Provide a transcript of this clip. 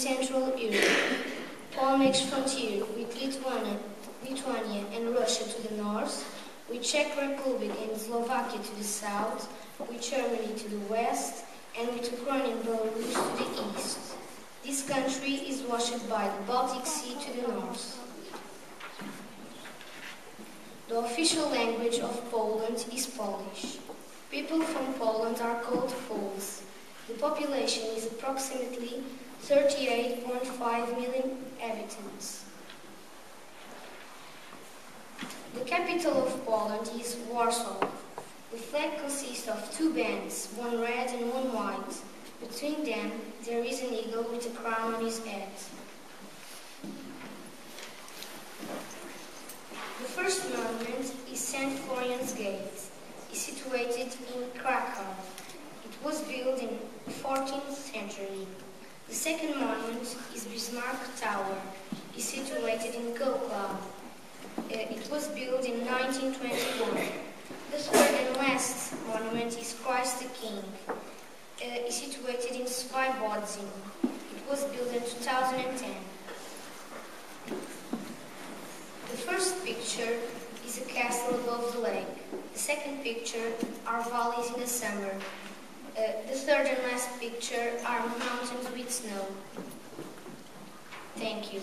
Central Europe. Poland makes frontier with Lithuania and Russia to the north, with Czech Republic and Slovakia to the south, with Germany to the west, and with Ukraine and Belarus to the east. This country is washed by the Baltic Sea to the north. The official language of Poland is Polish. People from Poland are called Poles. The population is approximately 38.5 million inhabitants. The capital of Poland is Warsaw. The flag consists of two bands, one red and one white. Between them, there is an eagle with a crown on his head. The first monument is St. Florian's Gate. It is situated in Krakow. It was built in the 14th century. The second monument is Bismarck Tower. It is situated in Goklau. It was built in 1921. The third and last monument is Christ the King. It is situated in Svobodzin. It was built in 2010. The first picture is a castle above the lake. The second picture are valleys in the summer. The third and last picture are mountains with snow. Thank you.